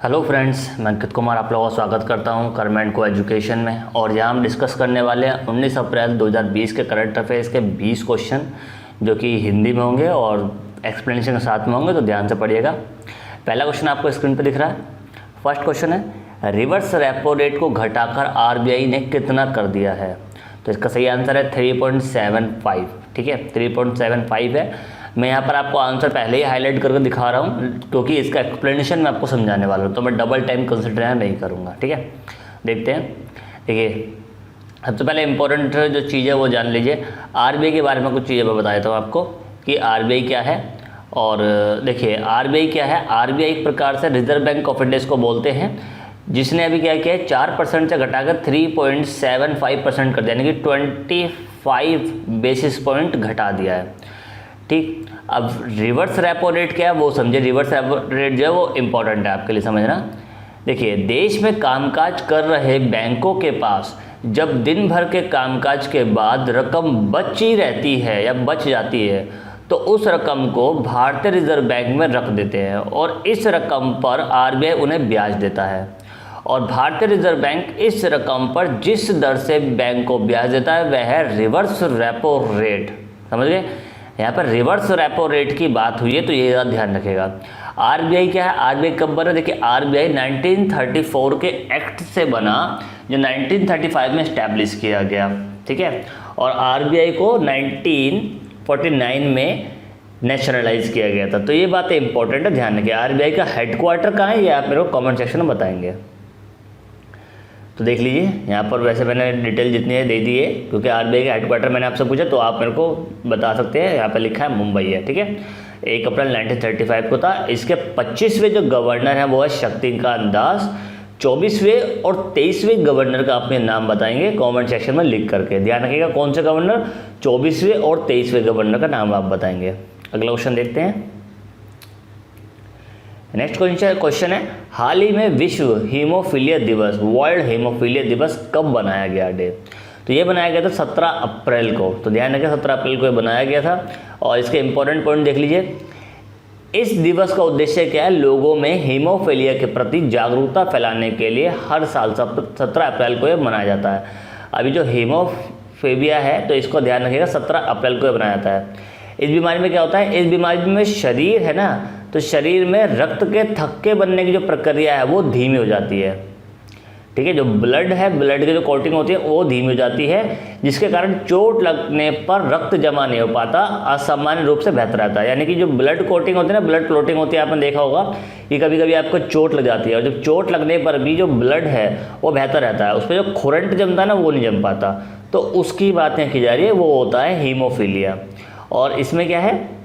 Hello friends, मैं अंकित कुमार आप लोगों का स्वागत करता हूं करमेंट को एजुकेशन में। और यहाँ हम डिस्कस करने वाले हैं 19 अप्रैल 2020 के करंट अफेयर्स के 20 क्वेश्चन जो कि हिंदी में होंगे और एक्सप्लेनेशन के साथ में होंगे, तो ध्यान से पढ़िएगा। पहला क्वेश्चन आपको स्क्रीन पर दिख रहा है। फर्स्ट क्वेश्चन है, रिवर्स रेपो रेट को घटाकर आरबीआई ने कितना कर दिया है? तो इसका सही आंसर है 3.75। ठीक है, 3.75 है। मैं यहाँ पर आपको आंसर पहले ही हाईलाइट करके दिखा रहा हूँ क्योंकि इसका एक्सप्लेनेशन मैं आपको समझाने वाला हूँ, तो मैं डबल टाइम कंसिडर नहीं करूँगा। ठीक है, देखते हैं। देखिए, सबसे पहले इंपॉर्टेंट जो चीज़ है वो जान लीजिए। आरबीआई के बारे में कुछ चीज़ें मैं बता देता हूँ आपको कि आरबीआई क्या है। और देखिए, आरबीआई क्या है? आरबीआई एक प्रकार से रिजर्व बैंक ऑफ इंडिया को बोलते हैं, जिसने अभी क्या किया है 4% से घटाकर 3.75% कर दिया, यानी कि 25 बेसिस पॉइंट घटा दिया है। ठीक, अब रिवर्स रेपो रेट क्या है वो समझे। रिवर्स रेपो रेट जो है वो इम्पोर्टेंट है आपके लिए समझना। देखिए, देश में कामकाज कर रहे बैंकों के पास जब दिन भर के कामकाज के बाद रकम बची रहती है या बच जाती है, तो उस रकम को भारतीय रिजर्व बैंक में रख देते हैं और इस रकम पर आरबीआई उन्हें ब्याज देता है। और भारतीय रिजर्व बैंक इस रकम पर जिस दर से बैंक को ब्याज देता है वह है रिवर्स रेपो रेट। समझ गए? यहाँ पर रिवर्स रेपो रेट की बात हुई है, तो ये ध्यान रखेगा। आरबीआई क्या है? आरबीआई कब बना? देखिए, आरबीआई 1934 के एक्ट से बना, जो 1935 में इस्टेब्लिश किया गया। ठीक है, और आरबीआई को 1949 में नेशनलाइज किया गया था। तो ये बातें इंपॉर्टेंट है, ध्यान रखिए। आरबीआई का हेडक्वार्टर कहाँ है ये आप मेरे को कमेंट सेक्शन में बताएंगे। तो देख लीजिए, यहाँ पर वैसे मैंने डिटेल जितनी है दे दी है, क्योंकि आरबीआई का हेडक्वार्टर मैंने आपसे पूछा तो आप मेरे को बता सकते हैं। यहाँ पर लिखा है मुंबई है। ठीक है, 1 अप्रैल 1935 को था। इसके 25वें जो गवर्नर हैं वो है शक्तिकांत दास। 24वें और 23वें गवर्नर का अपने नाम बताएंगे कमेंट सेक्शन में लिख करके। ध्यान रखिएगा, कौन से गवर्नर? 24वें और 23वें गवर्नर का नाम आप बताएंगे। अगला क्वेश्चन देखते हैं। नेक्स्ट क्वेश्चन है, हाल ही में विश्व हीमोफीलिया दिवस, वर्ल्ड हीमोफीलिया दिवस कब बनाया गया डे? तो ये बनाया गया था 17 अप्रैल को। तो ध्यान रखिए, 17 अप्रैल को ये बनाया गया था। और इसके इंपॉर्टेंट पॉइंट देख लीजिए। इस दिवस का उद्देश्य क्या है? लोगों में हीमोफीलिया के प्रति जागरूकता फैलाने के लिए हर साल 17 अप्रैल को ये मनाया जाता है। अभी जो हीमोफीलिया है तो इसको ध्यान रखिएगा, 17 अप्रैल को ये बनाया जाता है। इस बीमारी में क्या होता है? इस बीमारी में शरीर है ना, तो शरीर में रक्त के थक्के बनने की जो प्रक्रिया है वो धीमी हो जाती है। ठीक है, जो ब्लड है, ब्लड की जो कोटिंग होती है वो धीमी हो जाती है, जिसके कारण चोट लगने पर रक्त जमा नहीं हो पाता, असामान्य रूप से बहता रहता है। यानी कि जो ब्लड कोटिंग होती है ना, ब्लड क्लोटिंग होती है, आपने देखा होगा कि कभी कभी आपको चोट लग जाती है और जब चोट लगने पर भी जो ब्लड है वो बहता रहता है, उस पर जो खुरंट जमता है ना वो नहीं जम पाता। तो उसकी बातें की जा रही है, वो होता है हीमोफीलिया। और इसमें क्या है?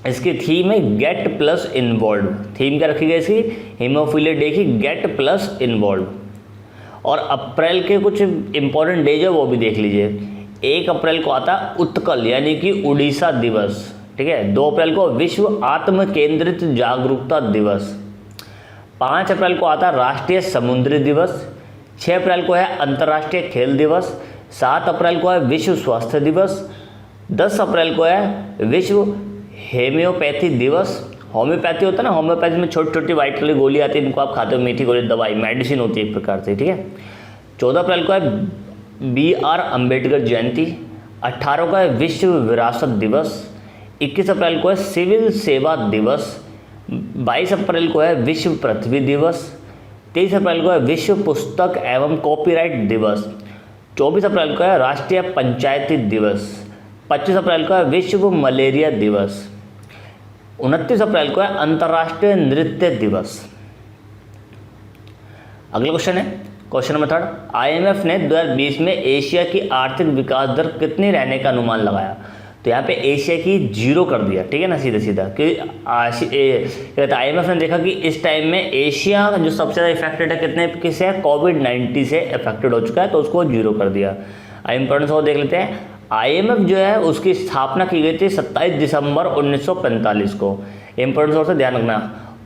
इसकी थीम है गेट प्लस इन्वॉल्व। थीम क्या रखी गई इसकी? हीमोफीलिया डे की गेट प्लस इन्वॉल्व। और अप्रैल के कुछ इंपॉर्टेंट डेज है वो भी देख लीजिए। 1 अप्रैल को आता उत्कल यानी कि उड़ीसा दिवस। ठीक है, 2 अप्रैल को विश्व आत्म केंद्रित जागरूकता दिवस। 5 अप्रैल को आता राष्ट्रीय समुद्री दिवस। 6 अप्रैल को है अंतर्राष्ट्रीय खेल दिवस। 7 अप्रैल को है विश्व स्वास्थ्य दिवस। 10 अप्रैल को है विश्व होम्योपैथी दिवस। होम्योपैथी होता है ना, होम्योपैथी में छोटी छोटी वाइट कलर गोली आती है, इनको आप खाते हो, मीठी गोली, दवाई, मेडिसिन होती है एक प्रकार से। ठीक है, 14 अप्रैल को है BR अम्बेडकर जयंती। 18 को है विश्व विरासत दिवस। 21 अप्रैल को है सिविल सेवा दिवस। 22 अप्रैल को है विश्व पृथ्वी दिवस। 23 अप्रैल को है विश्व पुस्तक एवं कॉपीराइट दिवस। 24 अप्रैल को है राष्ट्रीय पंचायती दिवस। 25 अप्रैल को है विश्व मलेरिया दिवस। 29 अप्रैल को है अंतर्राष्ट्रीय नृत्य दिवस। अगला क्वेश्चन है क्वेश्चन नंबर 3। IMF ने 2020 में एशिया की आर्थिक विकास दर कितनी रहने का अनुमान लगाया? तो यहाँ पे एशिया की 0 कर दिया। ठीक है ना, सीधा सीधा कि IMF ने देखा कि इस टाइम में एशिया जो सबसे ज़्यादा इफेक्टेड है कितने किससे है? कोविड-19 से इफेक्टेड हो चुका है, तो उसको 0 कर दिया। इंपॉर्टेंस और देख लेते हैं। IMF जो है उसकी स्थापना की गई थी 27 दिसंबर 1945 को। इंपॉर्टेंस और से ध्यान रखना,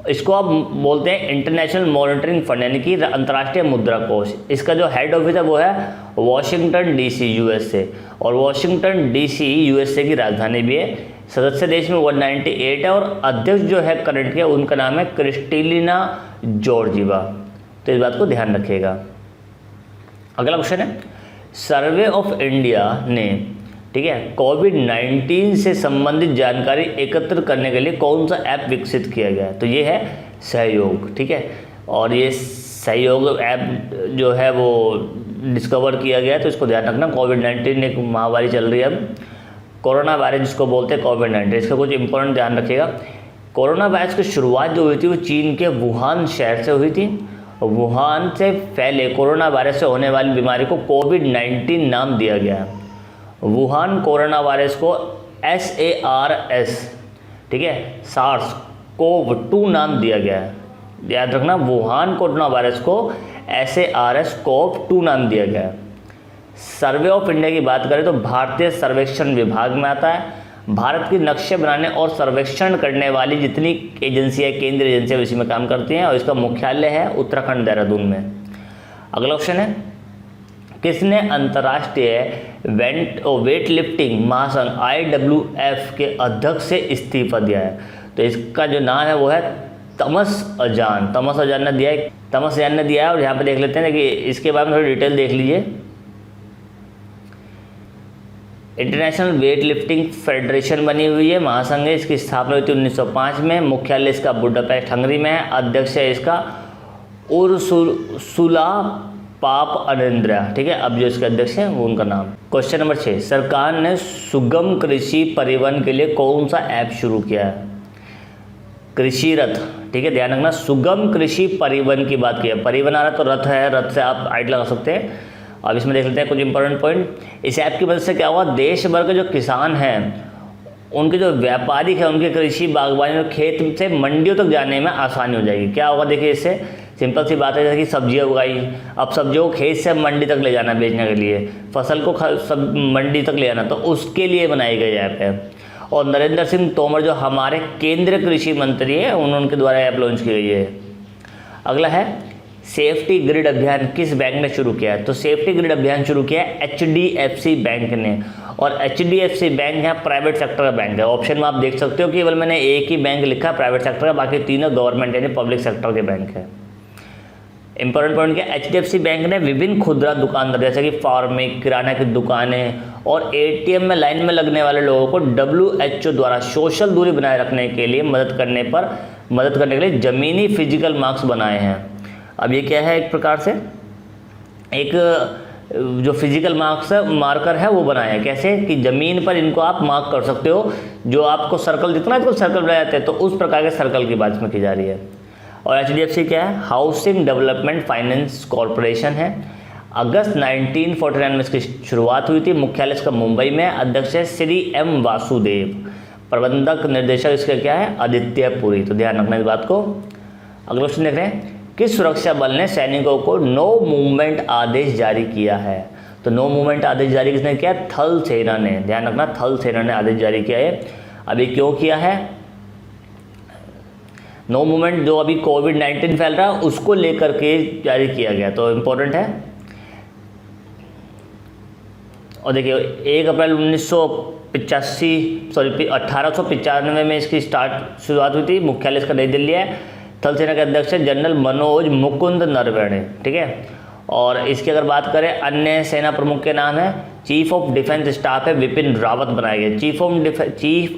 इसको आप बोलते हैं इंटरनेशनल मॉनिटरिंग फंड, यानी कि अंतर्राष्ट्रीय मुद्रा कोष। इसका जो हेड ऑफिस है वो है वॉशिंगटन DC USA, और वॉशिंगटन DC USA की राजधानी भी है। सदस्य देश में 198 है और अध्यक्ष जो है करंट के उनका नाम है क्रिस्टेलिना जॉर्जीवा। तो इस बात को ध्यान रखिएगा। अगला क्वेश्चन है, सर्वे ऑफ इंडिया ने, ठीक है, कोविड-19 से संबंधित जानकारी एकत्र करने के लिए कौन सा ऐप विकसित किया गया है? तो ये है सहयोग, ठीक है। और ये सहयोग ऐप जो है वो डिस्कवर किया गया है, तो इसको ध्यान रखना। कोविड-19 एक महामारी चल रही है अब, कोरोना वायरस जिसको बोलते हैं कोविड-19, इसका कुछ इंपॉर्टेंट ध्यान रखिएगा। कोरोना वायरस की शुरुआत जो हुई थी वो चीन के वुहान शहर से हुई थी। वुहान से फैले कोरोना वायरस से होने वाली बीमारी को कोविड-19 नाम दिया गया है। वुहान कोरोना वायरस को SARS, ठीक है, SARS-CoV-2 नाम दिया गया है। याद रखना, वुहान कोरोना वायरस को SARS-CoV-2 नाम दिया गया है। सर्वे ऑफ इंडिया की बात करें तो भारतीय सर्वेक्षण विभाग में आता है। भारत के नक्शे बनाने और सर्वेक्षण करने वाली जितनी एजेंसियाँ, केंद्रीय एजेंसियाँ इसी में काम करती हैं और इसका मुख्यालय है उत्तराखंड, देहरादून में। अगला क्वेश्चन है, किसने अंतर्राष्ट्रीय वेट लिफ्टिंग महासंघ IWF के अध्यक्ष से इस्तीफा दिया है? तो इसका जो नाम है वो है तमस अजान। तमस अजान ने दिया है। और यहाँ पे देख लेते हैं कि इसके बारे में थोड़ी डिटेल देख लीजिए। इंटरनेशनल वेट लिफ्टिंग फेडरेशन बनी हुई है, महासंघ है। इसकी स्थापना हुई थी 1905 में। मुख्यालय इसका बुडापेस्ट, हंगरी में है। अध्यक्ष है इसका उर्सुला पाप अनिंद्रा, ठीक है। अब जो इसके अध्यक्ष हैं वो उनका नाम। क्वेश्चन नंबर 6, सरकार ने सुगम कृषि परिवहन के लिए कौन सा ऐप शुरू किया है? कृषि रथ, ठीक है, ध्यान रखना। सुगम कृषि परिवहन की बात की है। परिवहन आ रहा तो रथ है, रथ से आप आइड लगा सकते हैं। अब इसमें देख लेते हैं कुछ इंपॉर्टेंट पॉइंट। इस ऐप की मदद से क्या हुआ, देश भर के जो किसान हैं, उनके जो व्यापारी हैं, उनके कृषि, बागवानी और खेत से मंडियों तक जाने में आसानी हो जाएगी। क्या होगा, देखिए, इससे सिंपल सी बात है, जैसे कि सब्जियां उगाई, अब सब्जियों को खेत से मंडी तक ले जाना बेचने के लिए, फसल को मंडी तक ले जाना, तो उसके लिए बनाई गई ऐप है। और नरेंद्र सिंह तोमर जो हमारे केंद्रीय कृषि मंत्री हैं, उनके द्वारा ऐप लॉन्च की गई है। अगला है, सेफ्टी ग्रिड अभियान किस बैंक ने शुरू किया है? तो सेफ्टी ग्रिड अभियान शुरू किया है HDFC बैंक ने। और HDFC बैंक यहाँ प्राइवेट सेक्टर का बैंक है। ऑप्शन में आप देख सकते हो, केवल मैंने एक ही बैंक लिखा है प्राइवेट सेक्टर का, बाकी तीनों गवर्नमेंट यानी पब्लिक सेक्टर के बैंक है। इंपॉर्टेंट पॉइंट क्या, HDFC बैंक ने विभिन्न खुदरा दुकानदार जैसे कि फार्मिंग, किराना की दुकानें और ATM में लाइन में लगने वाले लोगों को WHO द्वारा सोशल दूरी बनाए रखने के लिए मदद करने के लिए जमीनी फिजिकल मार्क्स बनाए हैं। अब ये क्या है, एक प्रकार से एक जो फिजिकल मार्कर है वो बनाया है। कैसे कि ज़मीन पर इनको आप मार्क कर सकते हो, जो आपको सर्कल दिखता है ना, सर्कल बनाए जाते हैं, तो उस प्रकार के सर्कल की बात इसमें की जा रही है। और HDFC क्या है, हाउसिंग डेवलपमेंट फाइनेंस कॉरपोरेशन है। अगस्त 1949 में इसकी शुरुआत हुई थी। मुख्यालय इसका मुंबई में। अध्यक्ष है श्री M वासुदेव। प्रबंधक निर्देशक इसका क्या है, आदित्य पुरी। तो ध्यान रखना इस बात को। अगला क्वेश्चन देख रहे हैं, किस सुरक्षा बल ने सैनिकों को नो मूवमेंट आदेश जारी किया है? तो नो मूवमेंट आदेश जारी किसने किया? थल सेना ने। ध्यान रखना, थल सेना ने आदेश जारी किया है। अभी क्यों किया है नो मूवमेंट? जो अभी कोविड-19 फैल रहा है उसको लेकर के जारी किया गया, तो इम्पोर्टेंट है। और देखिए 1 अप्रैल 1895 में इसकी शुरुआत हुई थी। मुख्यालय इसका नई दिल्ली है। थल सेना के अध्यक्ष है जनरल मनोज मुकुंद नरवणे, ठीक है। और इसकी अगर बात करें अन्य सेना प्रमुख के नाम है, चीफ ऑफ डिफेंस स्टाफ है विपिन रावत बनाए गए। चीफ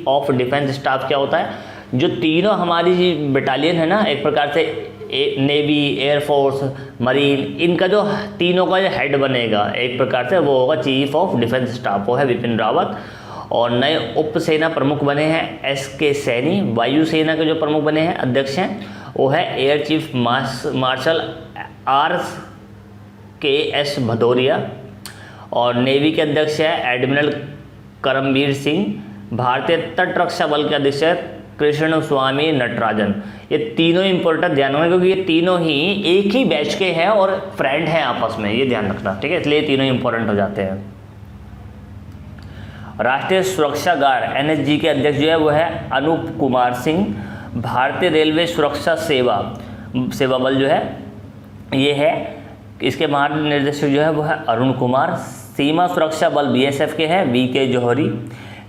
ऑफ डिफेंस स्टाफ क्या होता है? जो तीनों हमारी बटालियन है ना, एक प्रकार से नेवी, एयरफोर्स, मरीन, इनका जो तीनों का जो हेड बनेगा एक प्रकार से वो होगा चीफ ऑफ डिफेंस स्टाफ, वो है विपिन रावत। और नए उप सेना प्रमुख बने हैं SK सैनी। वायुसेना के जो प्रमुख बने हैं अध्यक्ष हैं वो है air chief marshal RKS Bhadauria. और नेवी के अध्यक्ष है एडमिरल करमबीर सिंह। भारतीय तट रक्षा बल के अध्यक्ष है कृष्ण स्वामी नटराजन। ये तीनों इंपॉर्टेंट ध्यान रखना, क्योंकि ये तीनों ही एक ही बैच के हैं और फ्रेंड हैं आपस में, ये ध्यान रखना, ठीक है। इसलिए तीनों इंपॉर्टेंट हो जाते हैं। राष्ट्रीय सुरक्षा गार्ड NSG के अध्यक्ष जो है वो है अनूप कुमार सिंह। भारतीय रेलवे सुरक्षा सेवा बल जो है ये है, इसके महानिदेशक जो है वो है अरुण कुमार। सीमा सुरक्षा बल BSF के हैं VK जौहरी।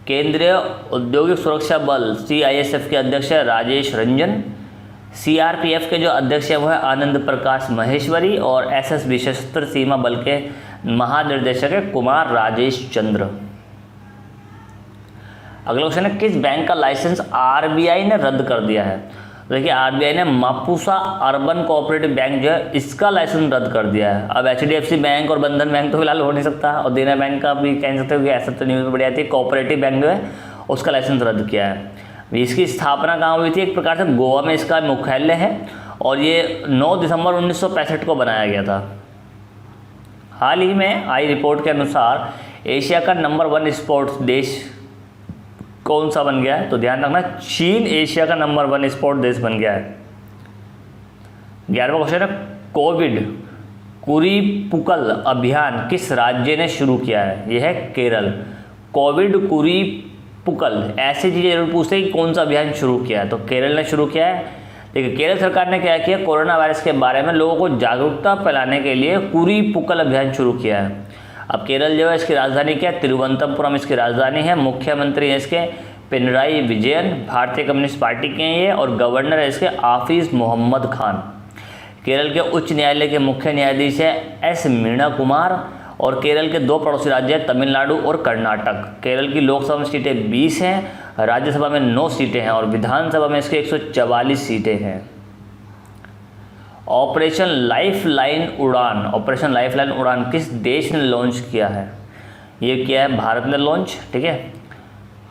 केंद्रीय औद्योगिक सुरक्षा बल CISF के अध्यक्ष है राजेश रंजन। CRPF के जो अध्यक्ष है वो है आनंद प्रकाश महेश्वरी। और SSB सशस्त्र सीमा बल के महानिर्देशक है कुमार राजेश चंद्र। अगला क्वेश्चन है, किस बैंक का लाइसेंस RBI ने रद्द कर दिया है? देखिए RBI ने मापुसा अर्बन कोऑपरेटिव बैंक जो है इसका लाइसेंस रद्द कर दिया है। अब HDFC बैंक और बंधन बैंक तो फिलहाल हो नहीं सकता, और देना बैंक का भी कह सकते हो कि ऐसा तो न्यूज़ में बढ़िया थी, कोऑपरेटिव बैंक जो है उसका लाइसेंस रद्द किया है। इसकी स्थापना कहाँ हुई थी? एक प्रकार से गोवा में इसका मुख्यालय है, और ये 9 दिसंबर 1965 को बनाया गया था। हाल ही में आई रिपोर्ट के अनुसार एशिया का नंबर 1 स्पोर्ट्स देश कौन सा बन गया है? तो ध्यान रखना, चीन एशिया का नंबर 1 स्पोर्ट देश बन गया है। 11वां क्वेश्चन है, कोविड कुरीपुकल अभियान किस राज्य ने शुरू किया है? यह है केरल। कोविड कुरीपुकल, ऐसी चीज़ें जरूर पूछते हैं कि कौन सा अभियान शुरू किया है, तो केरल ने शुरू किया है। देखिए केरल सरकार ने क्या किया, कोरोना वायरस के बारे में लोगों को जागरूकता फैलाने के लिए कुरीपुकल अभियान शुरू किया है। अब केरल जो है इसकी राजधानी क्या है? तिरुवनंतपुरम इसकी राजधानी है। मुख्यमंत्री है इसके पिनराई विजयन, भारतीय कम्युनिस्ट पार्टी के हैं ये, और गवर्नर है इसके हाफिज मोहम्मद खान। केरल के उच्च न्यायालय के मुख्य न्यायाधीश है S मीणा कुमार, और केरल के 2 पड़ोसी राज्य हैं तमिलनाडु और कर्नाटक। केरल की लोकसभा में सीटें 20 हैं, राज्यसभा में 9 सीटें हैं, और विधानसभा में इसके 144 सीटें हैं। ऑपरेशन लाइफलाइन उड़ान, ऑपरेशन लाइफलाइन उड़ान किस देश ने लॉन्च किया है? ये किया है भारत ने लॉन्च, ठीक है,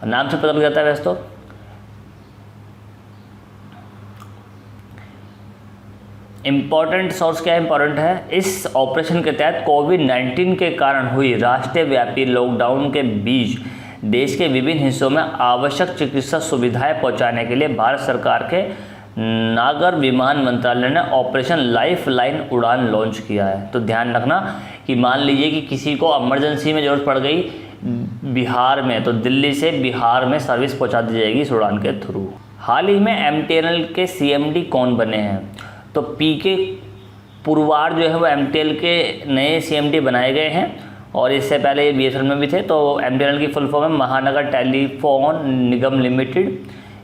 नाम से पता लग जाता है वैसे तो। इंपॉर्टेंट सोर्स क्या इंपॉर्टेंट है? इस ऑपरेशन के तहत कोविड-19 के कारण हुई राष्ट्रीय व्यापी लॉकडाउन के बीच देश के विभिन्न हिस्सों में आवश्यक चिकित्सा सुविधाएं पहुंचाने के लिए भारत सरकार के नागर विमान मंत्रालय ने ऑपरेशन लाइफलाइन उड़ान लॉन्च किया है। तो ध्यान रखना कि मान लीजिए कि किसी को इमरजेंसी में ज़रूरत पड़ गई बिहार में, तो दिल्ली से बिहार में सर्विस पहुंचा दी जाएगी इस उड़ान के थ्रू। हाल ही में MTNL के CMD कौन बने हैं? तो PK पुरवार जो है वो MTNL के नए CMD बनाए गए हैं, और इससे पहले ये BSNL में भी थे। तो MTNL की फुल फॉर्म है महानगर टेलीफोन निगम लिमिटेड।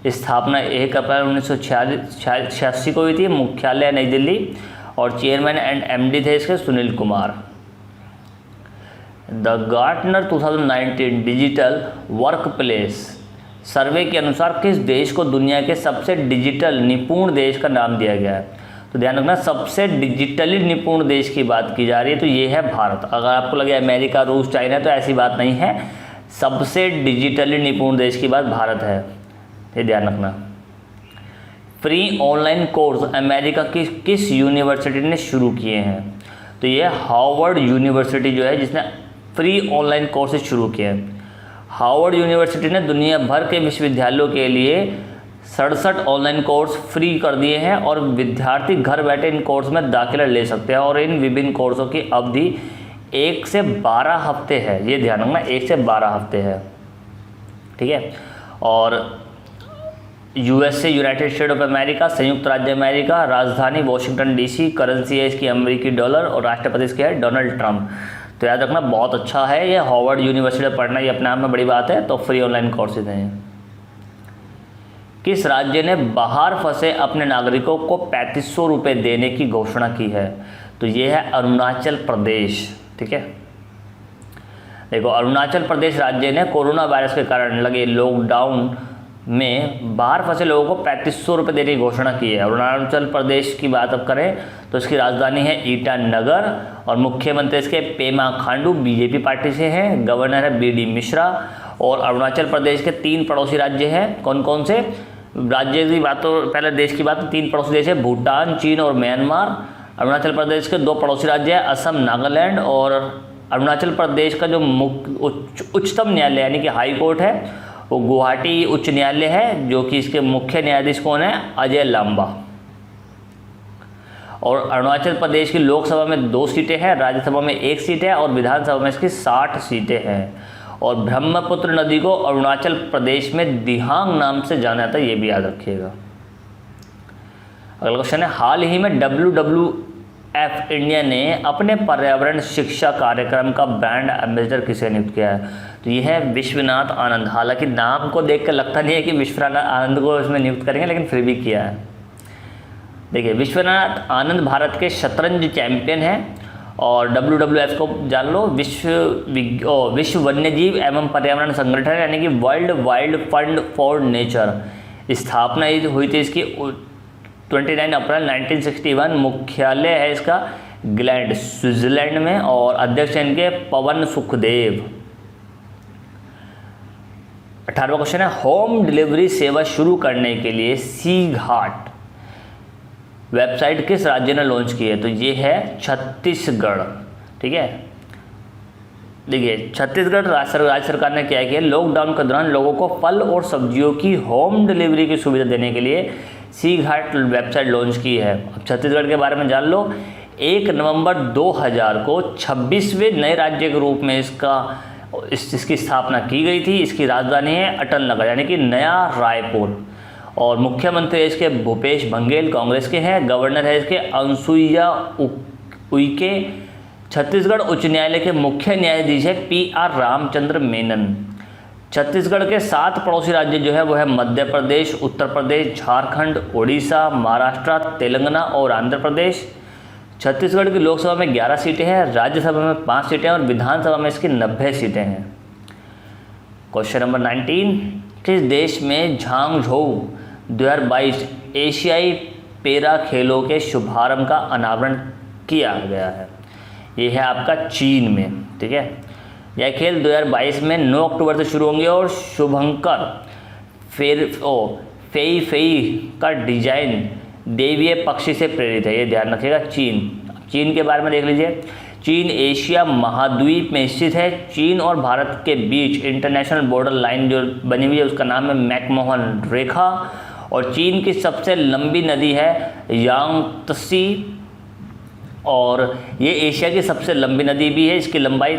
स्थापना 1 अप्रैल 1986 को हुई थी। मुख्यालय नई दिल्ली, और चेयरमैन एंड MD थे इसके Sunil Kumar. The Gartner 2019 digital workplace survey के अनुसार किस देश को दुनिया के सबसे डिजिटल निपुण देश का नाम दिया गया है? तो ध्यान रखना, सबसे डिजिटली निपुण देश की बात की जा रही है, तो ये है भारत। अगर आपको लगे अमेरिका, रूस, चाइना, तो ऐसी बात नहीं है। सबसे डिजिटली निपुण देश की बात भारत है, ये ध्यान रखना। फ्री ऑनलाइन कोर्स अमेरिका की किस यूनिवर्सिटी ने शुरू किए हैं? तो ये हार्वर्ड यूनिवर्सिटी जो है जिसने फ्री ऑनलाइन कोर्सेज शुरू किए हैं। हार्वर्ड यूनिवर्सिटी ने दुनिया भर के विश्वविद्यालयों के लिए 67 ऑनलाइन कोर्स फ्री कर दिए हैं, और विद्यार्थी घर बैठे इन कोर्स में दाखिला ले सकते हैं। और इन विभिन्न कोर्सों की अवधि 1 से 12 हफ्ते है, ये ध्यान रखना, 1 से 12 हफ्ते है, ठीक है। और USA United state of America, संयुक्त राज्य अमेरिका, राजधानी वॉशिंगटन DC, करेंसी है इसकी अमेरिकी डॉलर, और राष्ट्रपति इसके है डोनाल्ड ट्रंप। तो याद रखना, बहुत अच्छा है ये हार्वर्ड यूनिवर्सिटी में पढ़ना, ये अपने आप में बड़ी बात है। तो फ्री ऑनलाइन कोर्सेज हैं। किस राज्य ने बाहर फंसे अपने नागरिकों को 3500 रुपये देने की घोषणा की है? तो ये है अरुणाचल प्रदेश, ठीक है। देखो, अरुणाचल प्रदेश राज्य ने कोरोना वायरस के कारण लगे लॉकडाउन में बाहर फंसे लोगों को 3500 रुपये देने की घोषणा की है। अरुणाचल प्रदेश की बात अब करें तो इसकी राजधानी है ईटानगर, और मुख्यमंत्री इसके पेमा खांडू BJP पार्टी से हैं। गवर्नर है BD मिश्रा। और अरुणाचल प्रदेश के 3 पड़ोसी राज्य हैं। कौन कौन से राज्य की बात, तो पहले देश की बात, 3 पड़ोसी देश है भूटान, चीन और म्यांमार। अरुणाचल प्रदेश के 2 पड़ोसी राज्य है असम, नागालैंड। और अरुणाचल प्रदेश का जो उच्चतम न्यायालय यानी कि हाई कोर्ट है वो गुवाहाटी उच्च न्यायालय है, जो कि इसके मुख्य न्यायाधीश कौन है? अजय लांबा। और अरुणाचल प्रदेश की लोकसभा में 2 सीटें हैं, राज्यसभा में 1 सीट है, और विधानसभा में इसकी 60 सीटें हैं। और ब्रह्मपुत्र नदी को अरुणाचल प्रदेश में दिहांग नाम से जाना जाता है, ये भी याद रखिएगा। अगला क्वेश्चन है, हाल ही में एफ इंडिया ने अपने पर्यावरण शिक्षा कार्यक्रम का ब्रांड एम्बेसडर किसे नियुक्त किया है? तो ये है विश्वनाथ आनंद। हालांकि नाम को देख कर लगता नहीं है कि विश्वनाथ आनंद को इसमें नियुक्त करेंगे, लेकिन फिर भी किया है। देखिए, विश्वनाथ आनंद भारत के शतरंज चैंपियन हैं और WWF को जान लो, विश्व वन्यजीव एवं पर्यावरण संगठन यानी कि world wild fund for nature, स्थापना हुई थी इसकी 29 अप्रैल 1961। मुख्यालय है इसका ग्लैंड, स्विट्जरलैंड में, और अध्यक्ष हैं इनके पवन सुखदेव। 18वां क्वेश्चन है, होम डिलीवरी सेवा शुरू करने के लिए सी घाट वेबसाइट किस राज्य ने लॉन्च की है? तो ये है छत्तीसगढ़। ठीक है, देखिए छत्तीसगढ़ राज्य सरकार ने क्या किया, लॉकडाउन के दौरान लोगों को फल और सब्जियों की होम डिलीवरी की सुविधा देने के लिए सी घाट वेबसाइट लॉन्च की है। अब छत्तीसगढ़ के बारे में जान लो। 1 नवंबर 2000 को 26वें नए राज्य के रूप में इसकी स्थापना की गई थी। इसकी राजधानी है अटल नगर यानी कि नया रायपुर, और मुख्यमंत्री इसके भूपेश बघेल कांग्रेस के हैं। गवर्नर है इसके अंसुईया उइके। छत्तीसगढ़ उच्च न्यायालय के मुख्य न्यायाधीश है PR रामचंद्र मेनन। छत्तीसगढ़ के 7 पड़ोसी राज्य जो है वो है मध्य प्रदेश, उत्तर प्रदेश, झारखंड, उड़ीसा, महाराष्ट्र, तेलंगाना और आंध्र प्रदेश। छत्तीसगढ़ की लोकसभा में 11 सीटें हैं, राज्यसभा में 5 सीटें और विधानसभा में इसकी 90 सीटें हैं। क्वेश्चन नंबर 19, किस देश में झांगझोउ 2022 एशियाई पैरा खेलों के शुभारंभ का अनावरण किया गया है? ये है आपका चीन में। ठीक है, यह खेल 2022 में 9 अक्टूबर से शुरू होंगे और शुभंकर फेई का डिजाइन देवीय पक्षी से प्रेरित है। ये ध्यान रखिएगा। चीन के बारे में देख लीजिए। चीन एशिया महाद्वीप में स्थित है। चीन और भारत के बीच इंटरनेशनल बॉर्डर लाइन जो बनी हुई है उसका नाम है मैकमोहन रेखा, और चीन की सबसे लंबी नदी है यांगत्सी, और ये एशिया की सबसे लंबी नदी भी है। इसकी लंबाई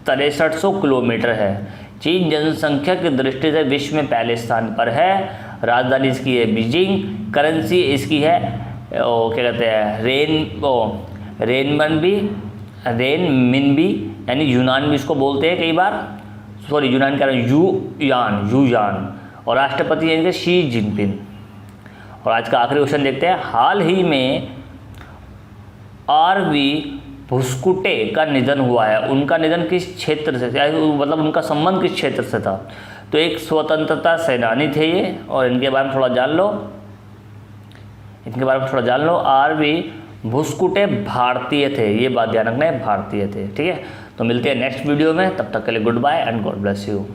6300 किलोमीटर है। चीन जनसंख्या की दृष्टि से विश्व में पहले स्थान पर है। राजधानी इसकी है बीजिंग। करेंसी इसकी है क्या कहते हैं रेनमिनबी यानी यूनान भी इसको बोलते हैं कई बार, सॉरी यूनान का यूयान, और राष्ट्रपति है इनके शी जिनपिंग। और आज का आखिरी क्वेश्चन देखते हैं। हाल ही में RV भुस्कुटे का निधन हुआ है। उनका निधन किस क्षेत्र से, मतलब उनका संबंध किस क्षेत्र से था? तो एक स्वतंत्रता सेनानी थे ये, और इनके बारे में थोड़ा जान लो। RV भुस्कुटे भारतीय थे, ये बात ध्यान रखना है, भारतीय थे। ठीक है, तो मिलते हैं नेक्स्ट वीडियो में, तब तक के लिए goodbye and God bless you.